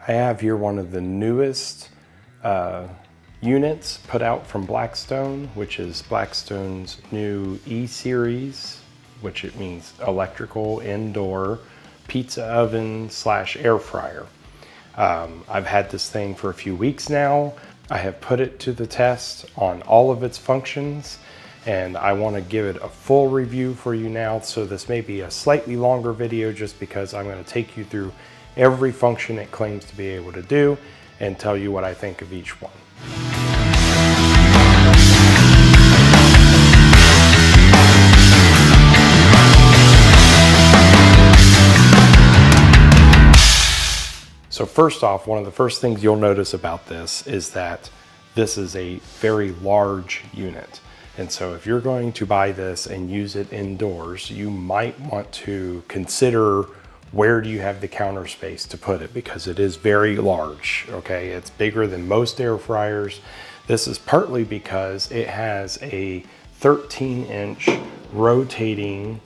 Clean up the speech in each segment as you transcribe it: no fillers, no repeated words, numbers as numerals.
I have here one of the newest units put out from Blackstone, which is Blackstone's new eSeries, which it means electrical indoor pizza oven slash air fryer. I've had this thing for a few weeks now. I have put it to the test on all of its functions, and I want to give it a full review for you now. So this may be a slightly longer video just because I'm going to take you through every function it claims to be able to do and tell you what I think of each one. So first off, one of the first things you'll notice about this is that this is a very large unit. And so if you're going to buy this and use it indoors, you might want to consider where do you have the counter space to put it, because it is very large, okay? It's bigger than most air fryers. This is partly because it has a 13-inch rotating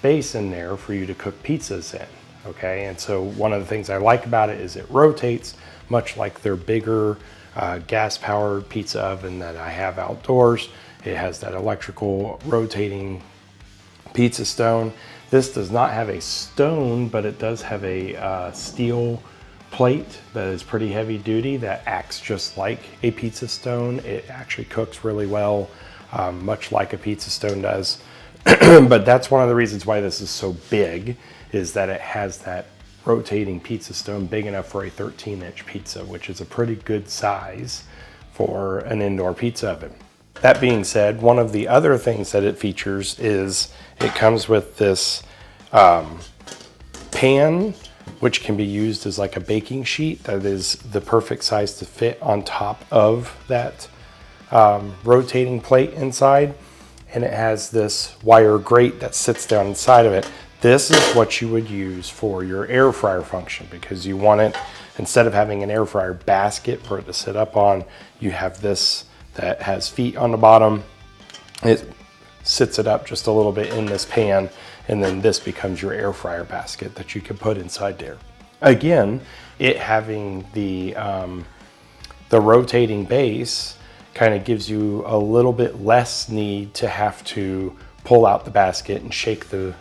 base in there for you to cook pizzas in, okay? And so one of the things I like about it is it rotates much like their bigger gas-powered pizza oven that I have outdoors. It has that electrical rotating pizza stone. This does not have a stone, but it does have a steel plate that is pretty heavy duty that acts just like a pizza stone. It actually cooks really well, much like a pizza stone does. But that's one of the reasons why this is so big, is that it has that rotating pizza stone big enough for a 13-inch pizza, which is a pretty good size for an indoor pizza oven. That being said, one of the other things that it features is it comes with this pan, which can be used as like a baking sheet that is the perfect size to fit on top of that rotating plate inside. And it has this wire grate that sits down inside of it. This is what you would use for your air fryer function, because you want it, instead of having an air fryer basket for it to sit up on, you have this that has feet on the bottom. It sits it up just a little bit in this pan, and then this becomes your air fryer basket that you can put inside there. Again, it having the rotating base kind of gives you a little bit less need to have to pull out the basket and shake the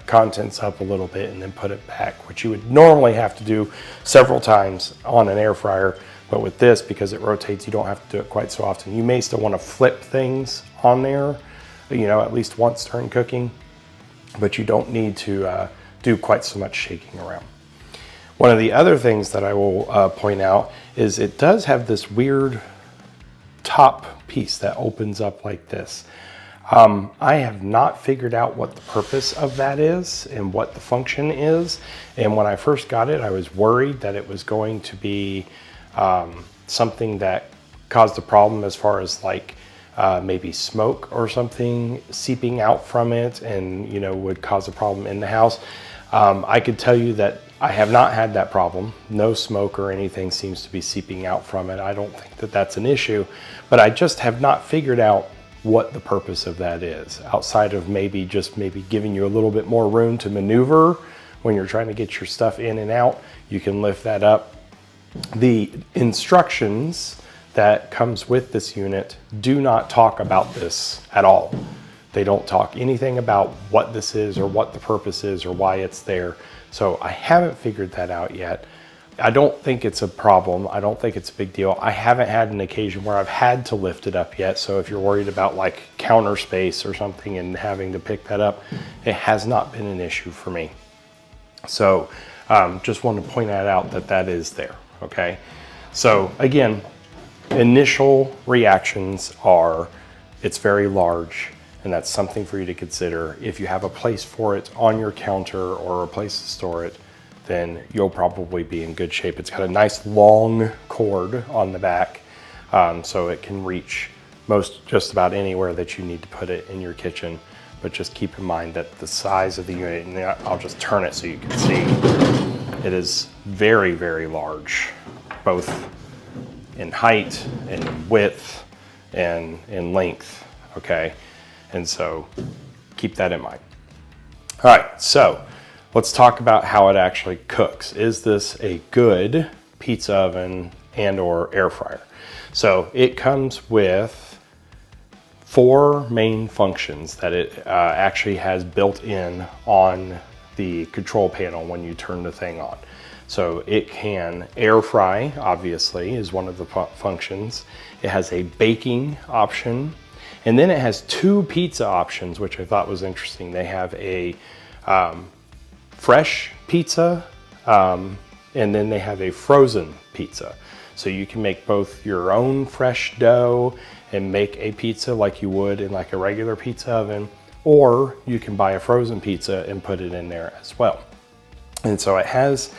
contents up a little bit and then put it back, which you would normally have to do several times on an air fryer. But with this, because it rotates, you don't have to do it quite so often. You may still want to flip things on there, you know, at least once during cooking, but you don't need to do quite so much shaking around. One of the other things that I will point out is it does have this weird top piece that opens up like this. I have not figured out what the purpose of that is and what the function is. And when I first got it, I was worried that it was going to be something that caused a problem as far as like maybe smoke or something seeping out from it and, you know, would cause a problem in the house. I could tell you that I have not had that problem. No smoke or anything seems to be seeping out from it. I don't think that that's an issue, but I just have not figured out what the purpose of that is, outside of maybe giving you a little bit more room to maneuver when you're trying to get your stuff in and out. You can lift that up. The instructions that comes with this unit do not talk about this at all. They don't talk anything about what this is or what the purpose is or why it's there. So I haven't figured that out yet. I don't think it's a problem. I don't think it's a big deal. I haven't had an occasion where I've had to lift it up yet. So if you're worried about like counter space or something and having to pick that up, it has not been an issue for me. So just want to point that out, that that is there, okay? So again, initial reactions are it's very large, and that's something for you to consider. If you have a place for it on your counter or a place to store it, then you'll probably be in good shape. It's got a nice long cord on the back, so it can reach just about anywhere that you need to put it in your kitchen. But just keep in mind that the size of the unit, and I'll just turn it so you can see, it is very, very large, both in height and in width and in length, okay? And so keep that in mind. All right, so let's talk about how it actually cooks. Is this a good pizza oven and or air fryer? So it comes with 4 main functions that it actually has built in on the control panel when you turn the thing on. So it can air fry, obviously, is one of the functions. It has a baking option, and then it has 2 pizza options, which I thought was interesting. They have a fresh pizza, and then they have a frozen pizza. So you can make both your own fresh dough and make a pizza like you would in like a regular pizza oven, or you can buy a frozen pizza and put it in there as well. And so it has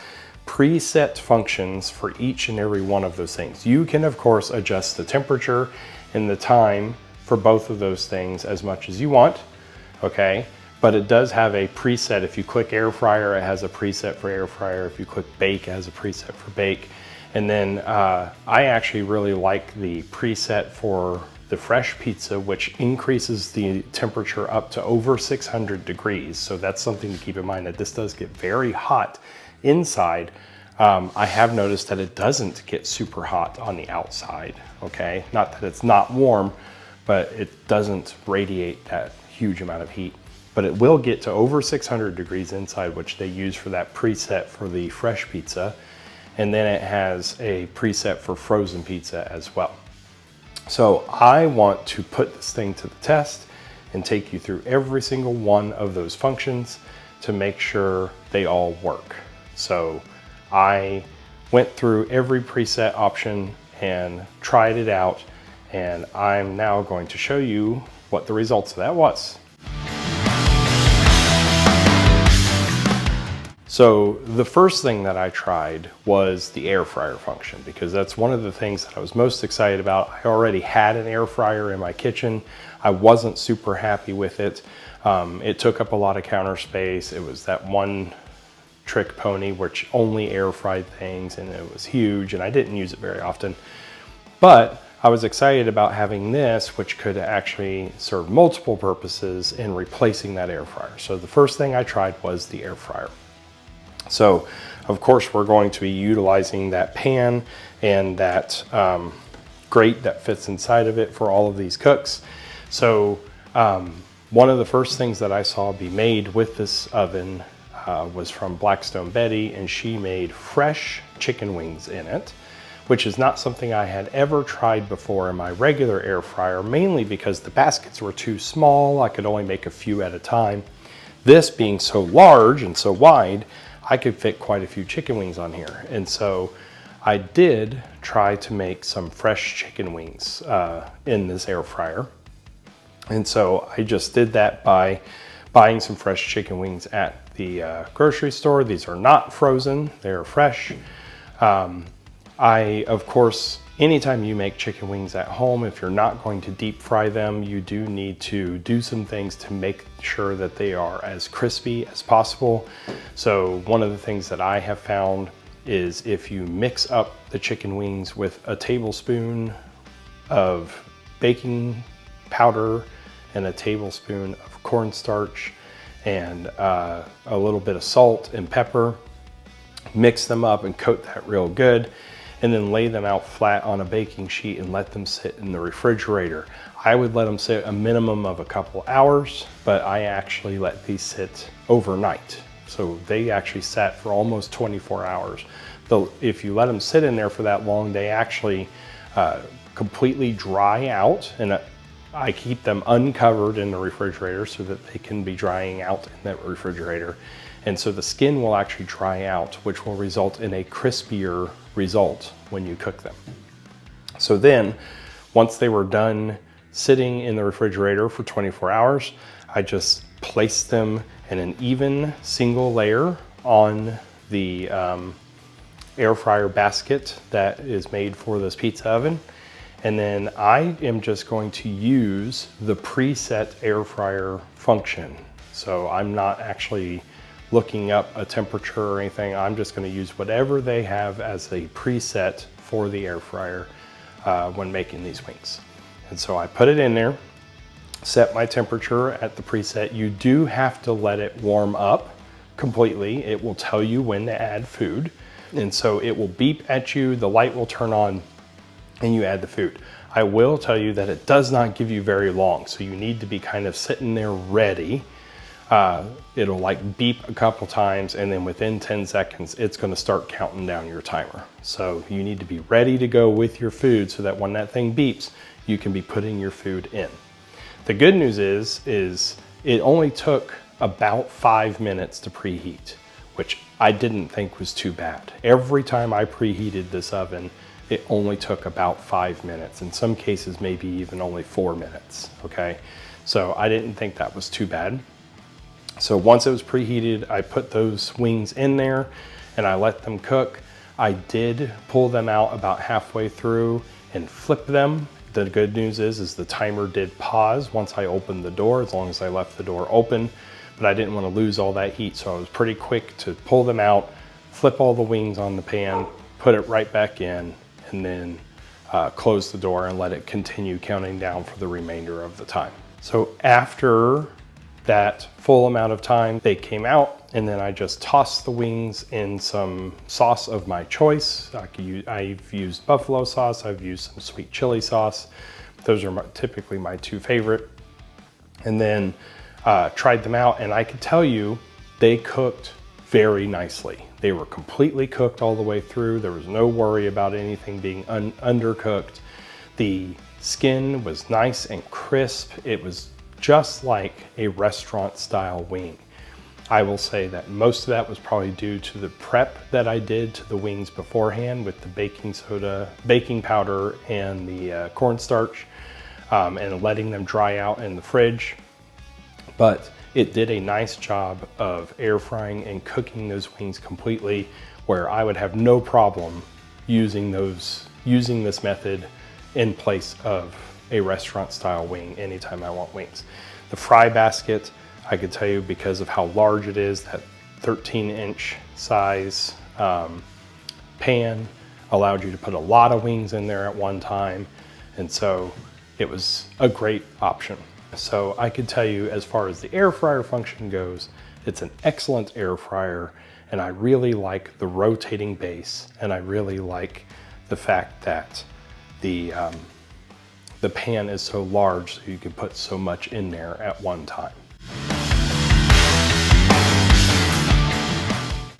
preset functions for each and every one of those things. You can of course adjust the temperature and the time for both of those things as much as you want, okay? But it does have a preset. If you click air fryer, it has a preset for air fryer. If you click bake, it has a preset for bake. And then I actually really like the preset for the fresh pizza, which increases the temperature up to over 600 degrees. So that's something to keep in mind, that this does get very hot inside. I have noticed that it doesn't get super hot on the outside, okay? Not that it's not warm, but it doesn't radiate that huge amount of heat. But it will get to over 600 degrees inside, which they use for that preset for the fresh pizza. And then it has a preset for frozen pizza as well. So I want to put this thing to the test and take you through every single one of those functions to make sure they all work. So I went through every preset option and tried it out, and I'm now going to show you what the results of that was. So the first thing that I tried was the air fryer function, because that's one of the things that I was most excited about. I already had an air fryer in my kitchen. I wasn't super happy with it. It took up a lot of counter space. It was that one trick pony which only air fried things, and it was huge, and I didn't use it very often. But I was excited about having this, which could actually serve multiple purposes in replacing that air fryer. So the first thing I tried was the air fryer. So of course we're going to be utilizing that pan and that grate that fits inside of it for all of these cooks. So one of the first things that I saw be made with this oven was from Blackstone Betty, and she made fresh chicken wings in it, which is not something I had ever tried before in my regular air fryer, mainly because the baskets were too small. I could only make a few at a time. This being so large and so wide, I could fit quite a few chicken wings on here. And so I did try to make some fresh chicken wings in this air fryer. And so I just did that by buying some fresh chicken wings at the grocery store. These are not frozen, they're fresh. Of course, anytime you make chicken wings at home, if you're not going to deep fry them, you do need to do some things to make sure that they are as crispy as possible. So one of the things that I have found is if you mix up the chicken wings with a tablespoon of baking powder and a tablespoon of cornstarch and a little bit of salt and pepper, mix them up and coat that real good, and then lay them out flat on a baking sheet and let them sit in the refrigerator. I would let them sit a minimum of a couple hours, but I actually let these sit overnight. So they actually sat for almost 24 hours. Though if you let them sit in there for that long, they actually completely dry out, and I keep them uncovered in the refrigerator so that they can be drying out in that refrigerator. And so the skin will actually dry out, which will result in a crispier result when you cook them. So then, once they were done sitting in the refrigerator for 24 hours, I just placed them in an even single layer on the air fryer basket that is made for this pizza oven. And then I am just going to use the preset air fryer function. So I'm not actually looking up a temperature or anything. I'm just going to use whatever they have as a preset for the air fryer when making these wings. And so I put it in there, set my temperature at the preset. You do have to let it warm up completely. It will tell you when to add food. And so it will beep at you, the light will turn on, and you add the food. I will tell you that it does not give you very long. So you need to be kind of sitting there ready. It'll like beep a couple times, and then within 10 seconds, it's gonna start counting down your timer. So you need to be ready to go with your food so that when that thing beeps, you can be putting your food in. The good news is it only took about 5 minutes to preheat, which I didn't think was too bad. Every time I preheated this oven, it only took about 5 minutes. In some cases, maybe even only 4 minutes, okay? So I didn't think that was too bad. So once it was preheated, I put those wings in there and I let them cook. I did pull them out about halfway through and flip them. The good news is the timer did pause once I opened the door, as long as I left the door open, but I didn't want to lose all that heat. So I was pretty quick to pull them out, flip all the wings on the pan, put it right back in, and then close the door and let it continue counting down for the remainder of the time. So after that full amount of time, they came out, and then I just tossed the wings in some sauce of my choice. I've used buffalo sauce, I've used some sweet chili sauce. Those are typically my two favorite. And then tried them out, and I can tell you they cooked very nicely. They were completely cooked all the way through. There was no worry about anything being undercooked. The skin was nice and crisp. It was just like a restaurant style wing. I will say that most of that was probably due to the prep that I did to the wings beforehand with the baking soda, baking powder, and the cornstarch, and letting them dry out in the fridge. But it did a nice job of air frying and cooking those wings completely, where I would have no problem using this method in place of a restaurant style wing anytime I want wings. The fry basket, I could tell you, because of how large it is, that 13-inch size pan allowed you to put a lot of wings in there at one time. And so it was a great option. So I could tell you, as far as the air fryer function goes, it's an excellent air fryer, and I really like the rotating base, and I really like the fact that the pan is so large, so you can put so much in there at one time.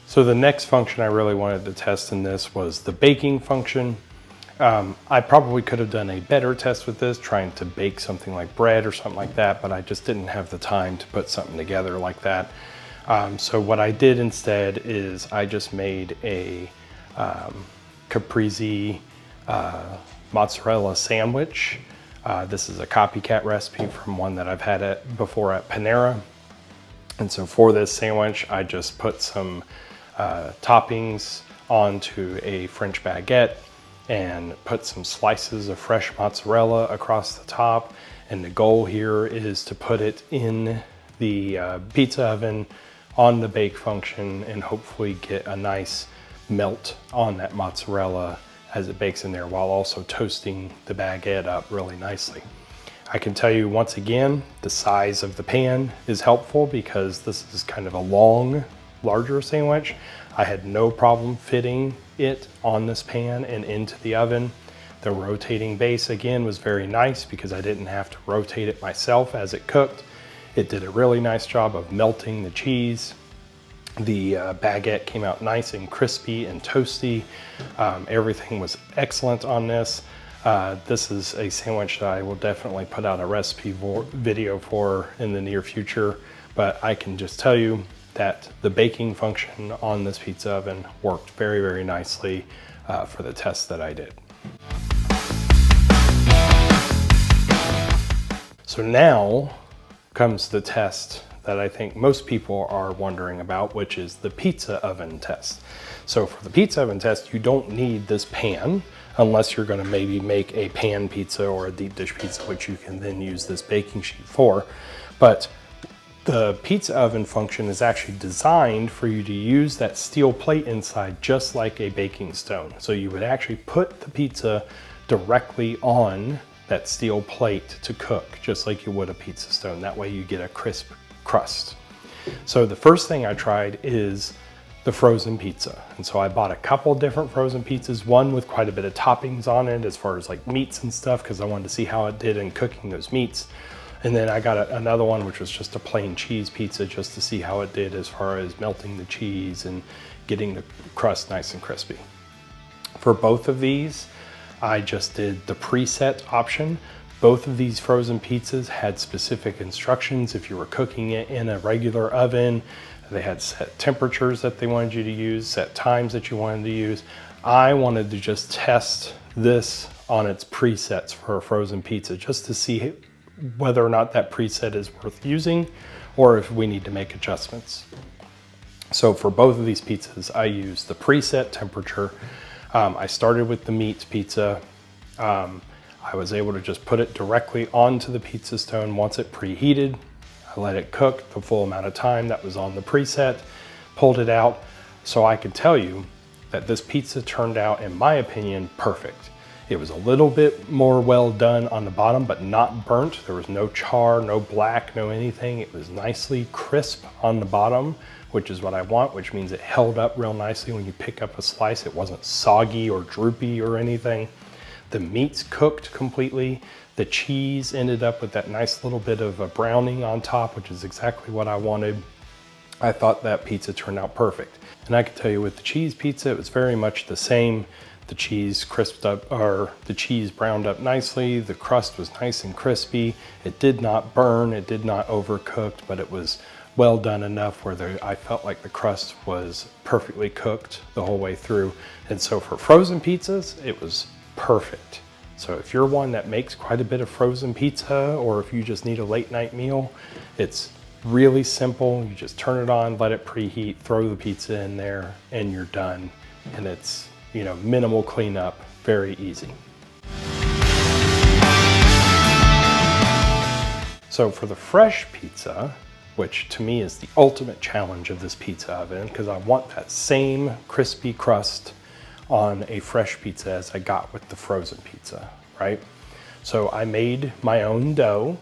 So the next function I really wanted to test in this was the baking function. I probably could have done a better test with this, trying to bake something like bread or something like that, but I just didn't have the time to put something together like that. So what I did instead is I just made a caprese mozzarella sandwich. This is a copycat recipe from one that I've had before at Panera. And so for this sandwich, I just put some toppings onto a French baguette and put some slices of fresh mozzarella across the top. And the goal here is to put it in the pizza oven on the bake function and hopefully get a nice melt on that mozzarella as it bakes in there, while also toasting the baguette up really nicely. I can tell you once again, the size of the pan is helpful because this is kind of a larger sandwich. I had no problem fitting it on this pan and into the oven. The rotating base again was very nice because I didn't have to rotate it myself as it cooked. It did a really nice job of melting the cheese. The baguette came out nice and crispy and toasty. Everything was excellent on this. This is a sandwich that I will definitely put out a recipe video for in the near future, but I can just tell you that the baking function on this pizza oven worked very, very nicely for the test that I did. So now comes the test that I think most people are wondering about, which is the pizza oven test. So for the pizza oven test, you don't need this pan unless you're gonna maybe make a pan pizza or a deep dish pizza, which you can then use this baking sheet for. But the pizza oven function is actually designed for you to use that steel plate inside just like a baking stone. So you would actually put the pizza directly on that steel plate to cook, just like you would a pizza stone. That way you get a crisp crust. So the first thing I tried is the frozen pizza. And so I bought a couple different frozen pizzas, one with quite a bit of toppings on it as far as like meats and stuff, because I wanted to see how it did in cooking those meats. And then I got another one, which was just a plain cheese pizza, just to see how it did as far as melting the cheese and getting the crust nice and crispy. For both of these, I just did the preset option. Both of these frozen pizzas had specific instructions. If you were cooking it in a regular oven, they had set temperatures that they wanted you to use, set times that you wanted to use. I wanted to just test this on its presets for a frozen pizza, just to see whether or not that preset is worth using or if we need to make adjustments. So for both of these pizzas, I used the preset temperature. I started with the meat pizza. I was able to just put it directly onto the pizza stone once it preheated. I let it cook the full amount of time that was on the preset, pulled it out. So I can tell you that this pizza turned out, in my opinion, perfect. It was a little bit more well done on the bottom, but not burnt. There was no char, no black, no anything. It was nicely crisp on the bottom, which is what I want, which means it held up real nicely when you pick up a slice. It wasn't soggy or droopy or anything. The meats cooked completely. The cheese ended up with that nice little bit of a browning on top, which is exactly what I wanted. I thought that pizza turned out perfect. And I can tell you with the cheese pizza, it was very much the same. The cheese crisped up, or the cheese browned up nicely. The crust was nice and crispy. It did not burn, it did not overcooked, but it was well done enough where I felt like the crust was perfectly cooked the whole way through. And so for frozen pizzas, it was perfect. So if you're one that makes quite a bit of frozen pizza, or if you just need a late night meal, it's really simple. You just turn it on, let it preheat, throw the pizza in there, and you're done. And it's, you know, minimal cleanup, very easy. So for the fresh pizza, which to me is the ultimate challenge of this pizza oven, because I want that same crispy crust on a fresh pizza as I got with the frozen pizza, right? So I made my own dough.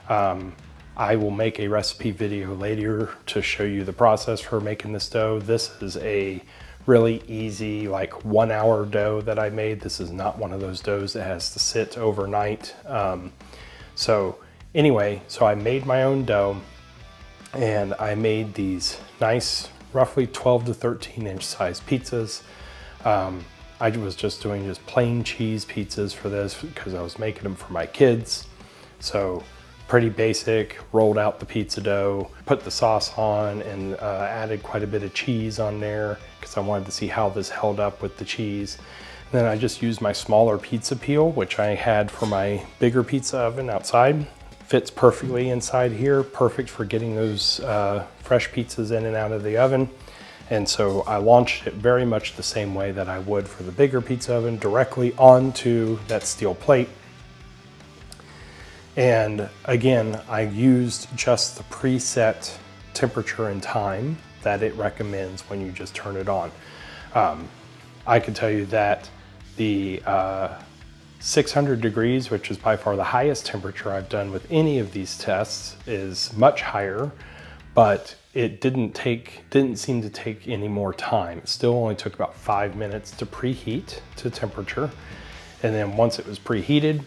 I will make a recipe video later to show you the process for making this dough. This is a really easy, like 1 hour dough that I made. This is not one of those doughs that has to sit overnight. So anyway, so I made my own dough and I made these nice, roughly 12 to 13 inch size pizzas. I was just doing just plain cheese pizzas for this because I was making them for my kids. So pretty basic, rolled out the pizza dough, put the sauce on, and added quite a bit of cheese on there because I wanted to see how this held up with the cheese. And then I just used my smaller pizza peel, which I had for my bigger pizza oven outside. Fits perfectly inside here, perfect for getting those fresh pizzas in and out of the oven. And so I launched it very much the same way that I would for the bigger pizza oven, directly onto that steel plate. And again, I used just the preset temperature and time that it recommends when you just turn it on. I can tell you that the 600 degrees, which is by far the highest temperature I've done with any of these tests, is much higher, but it didn't seem to take any more time. It still only took about 5 minutes to preheat to temperature. And then once it was preheated,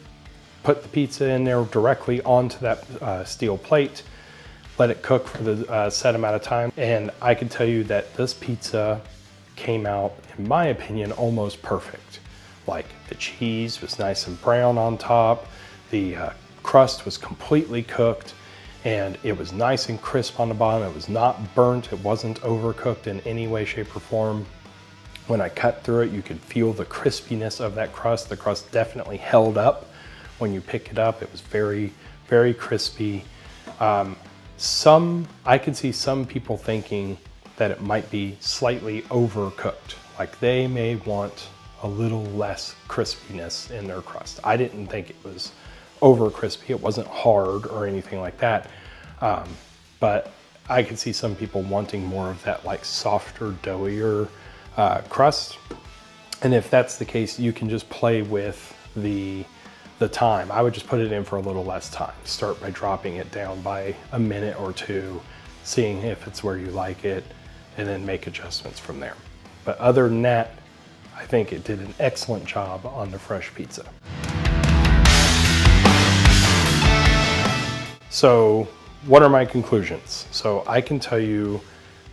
put the pizza in there directly onto that steel plate, let it cook for the set amount of time. And I can tell you that this pizza came out, in my opinion, almost perfect. Like the cheese was nice and brown on top, the crust was completely cooked, and it was nice and crisp on the bottom. It was not burnt, it wasn't overcooked in any way, shape, or form. When I cut through it, you could feel the crispiness of that crust. The crust definitely held up when you pick it up. It was very, very crispy. I could see some people thinking that it might be slightly overcooked. Like they may want a little less crispiness in their crust. I didn't think it was over crispy. It wasn't hard or anything like that. But I could see some people wanting more of that like softer, doughier crust. And if that's the case, you can just play with the time. I would just put it in for a little less time. Start by dropping it down by a minute or two, seeing if it's where you like it, and then make adjustments from there. But other than that, I think it did an excellent job on the fresh pizza. So what are my conclusions? So I can tell you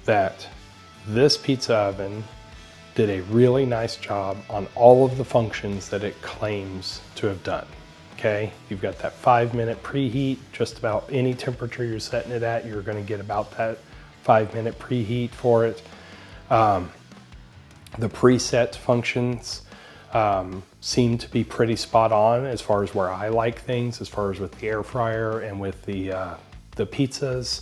that this pizza oven did a really nice job on all of the functions that it claims to have done. Okay, you've got that 5-minute preheat. Just about any temperature you're setting it at, you're going to get about that 5-minute preheat for it. The preset functions seem to be pretty spot on as far as where I like things, as far as with the air fryer and with the pizzas.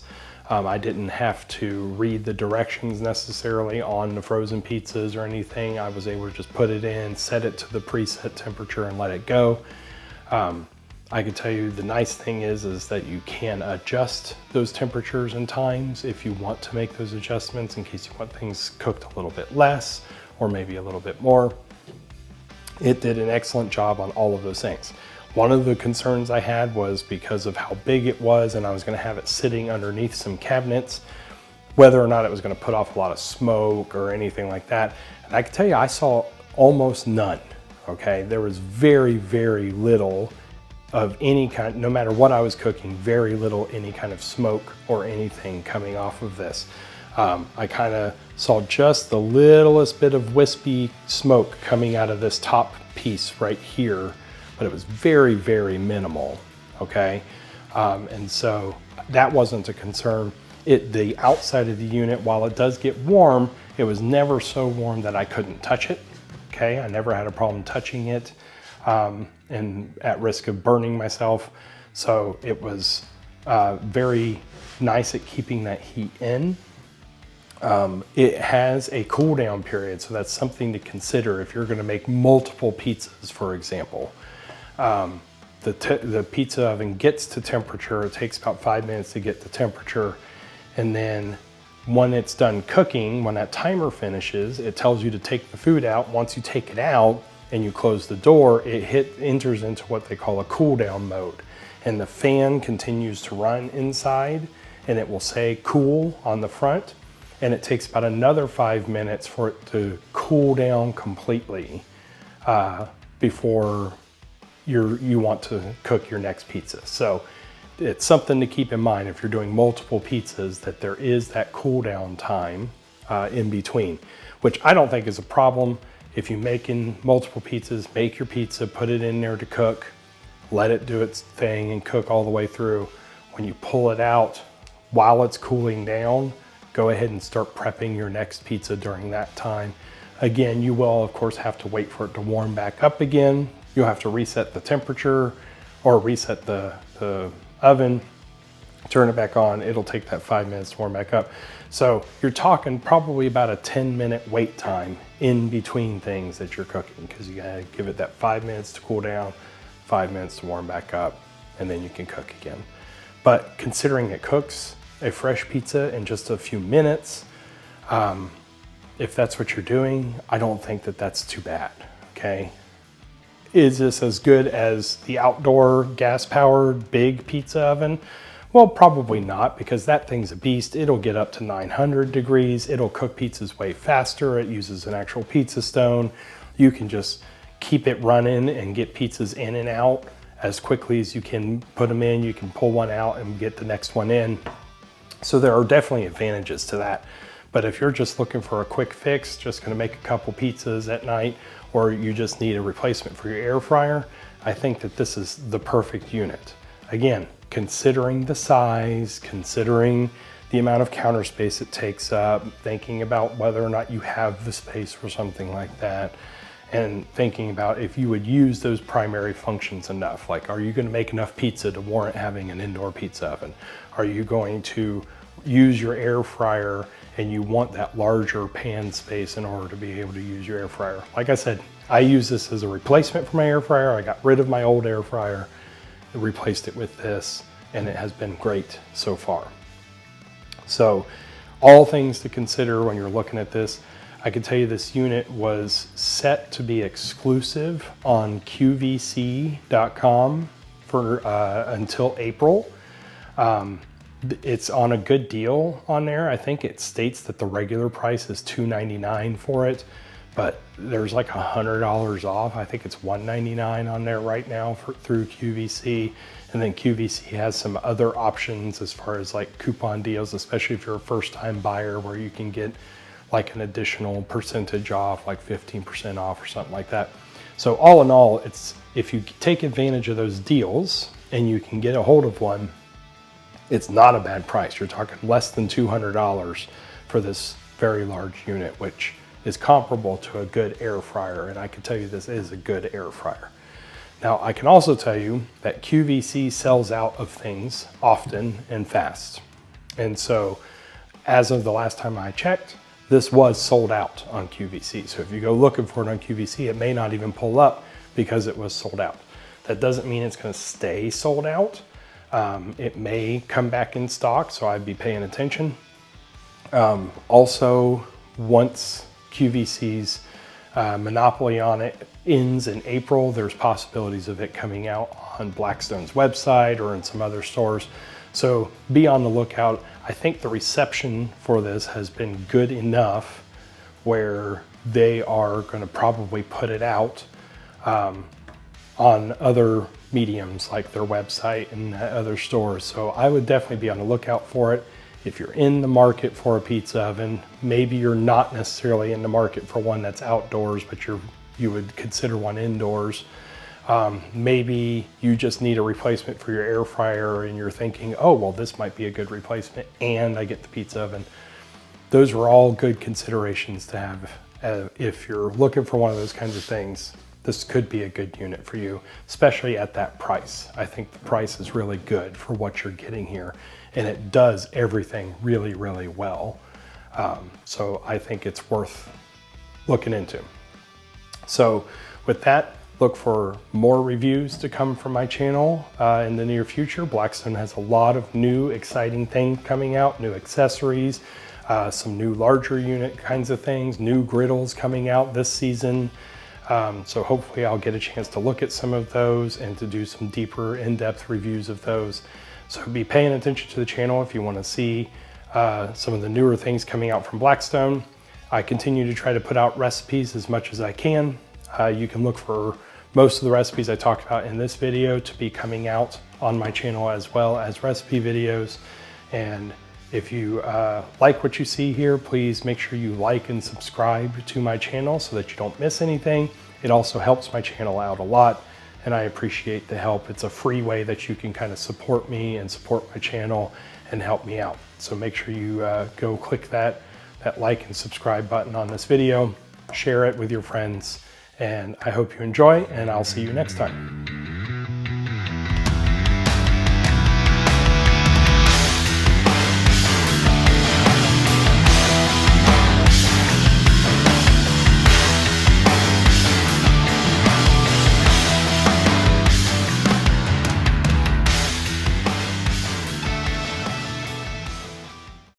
I didn't have to read the directions necessarily on the frozen pizzas or anything. I was able to just put it in, set it to the preset temperature and let it go. I can tell you the nice thing is that you can adjust those temperatures and times if you want to make those adjustments in case you want things cooked a little bit less or maybe a little bit more. It did an excellent job on all of those things. One of the concerns I had was because of how big it was and I was going to have it sitting underneath some cabinets, whether or not it was going to put off a lot of smoke or anything like that. And I can tell you, I saw almost none. Okay, there was very, very little of any kind, no matter what I was cooking, very little any kind of smoke or anything coming off of this. I kind of saw just the littlest bit of wispy smoke coming out of this top piece right here, but it was very, very minimal, okay? And so that wasn't a concern. The outside of the unit, while it does get warm, it was never so warm that I couldn't touch it, okay? I never had a problem touching it and at risk of burning myself. So it was very nice at keeping that heat in. It has a cool down period, so that's something to consider if you're going to make multiple pizzas, for example. The pizza oven gets to temperature. It takes about 5 minutes to get to temperature, and then when it's done cooking, when that timer finishes, it tells you to take the food out. Once you take it out and you close the door, it enters into what they call a cool down mode, and the fan continues to run inside, and it will say cool on the front. And it takes about another 5 minutes for it to cool down completely before you want to cook your next pizza. So it's something to keep in mind if you're doing multiple pizzas, that there is that cool down time in between, which I don't think is a problem. If you're making multiple pizzas, make your pizza, put it in there to cook, let it do its thing and cook all the way through. When you pull it out while it's cooling down, go ahead and start prepping your next pizza during that time. Again, you will of course have to wait for it to warm back up again. You'll have to reset the temperature or reset the oven, turn it back on. It'll take that 5 minutes to warm back up. So you're talking probably about a 10-minute wait time in between things that you're cooking, because you gotta give it that 5 minutes to cool down, 5 minutes to warm back up, and then you can cook again. But considering it cooks a fresh pizza in just a few minutes, if that's what you're doing, I don't think that that's too bad, okay? Is this as good as the outdoor gas-powered big pizza oven? Well, probably not, because that thing's a beast. It'll get up to 900 degrees. It'll cook pizzas way faster. It uses an actual pizza stone. You can just keep it running and get pizzas in and out as quickly as you can put them in. You can pull one out and get the next one in. So there are definitely advantages to that. But if you're just looking for a quick fix, just gonna make a couple pizzas at night, or you just need a replacement for your air fryer, I think that this is the perfect unit. Again, considering the size, considering the amount of counter space it takes up, thinking about whether or not you have the space for something like that, and thinking about if you would use those primary functions enough. Like, are you gonna make enough pizza to warrant having an indoor pizza oven? Are you going to use your air fryer and you want that larger pan space in order to be able to use your air fryer? Like I said, I use this as a replacement for my air fryer. I got rid of my old air fryer, replaced it with this, and it has been great so far. So all things to consider when you're looking at this. I can tell you this unit was set to be exclusive on QVC.com for until April. It's on a good deal on there. I think it states that the regular price is $2.99 for it, but there's like $100 off. I think it's $1.99 on there right now through QVC. And then QVC has some other options as far as like coupon deals, especially if you're a first-time buyer, where you can get like an additional percentage off, like 15% off or something like that. So all in all, it's, if you take advantage of those deals and you can get a hold of one, it's not a bad price. You're talking less than $200 for this very large unit, which is comparable to a good air fryer. And I can tell you this is a good air fryer. Now, I can also tell you that QVC sells out of things often and fast. And so as of the last time I checked, this was sold out on QVC. So if you go looking for it on QVC, it may not even pull up because it was sold out. That doesn't mean it's going to stay sold out. It may come back in stock, so I'd be paying attention. Also, once QVC's monopoly on it ends in April, there's possibilities of it coming out on Blackstone's website or in some other stores. So be on the lookout. I think the reception for this has been good enough where they are going to probably put it out on other mediums like their website and other stores. So I would definitely be on the lookout for it. If you're in the market for a pizza oven, maybe you're not necessarily in the market for one that's outdoors, but you would consider one indoors. Maybe you just need a replacement for your air fryer and you're thinking, oh, well, this might be a good replacement and I get the pizza oven. Those are all good considerations to have. If you're looking for one of those kinds of things, this could be a good unit for you, especially at that price. I think the price is really good for what you're getting here, and it does everything really, really well. So I think it's worth looking into. So with that, look for more reviews to come from my channel in the near future. Blackstone has a lot of new exciting things coming out, new accessories, some new larger unit kinds of things, new griddles coming out this season. So hopefully I'll get a chance to look at some of those and to do some deeper in-depth reviews of those. So be paying attention to the channel if you want to see some of the newer things coming out from Blackstone. I continue to try to put out recipes as much as I can. You can look for most of the recipes I talked about in this video to be coming out on my channel as well as recipe videos. And if you like what you see here, please make sure you like and subscribe to my channel so that you don't miss anything. It also helps my channel out a lot, and I appreciate the help. It's a free way that you can kind of support me and support my channel and help me out. So make sure you go click that like and subscribe button on this video, share it with your friends, and I hope you enjoy, and I'll see you next time.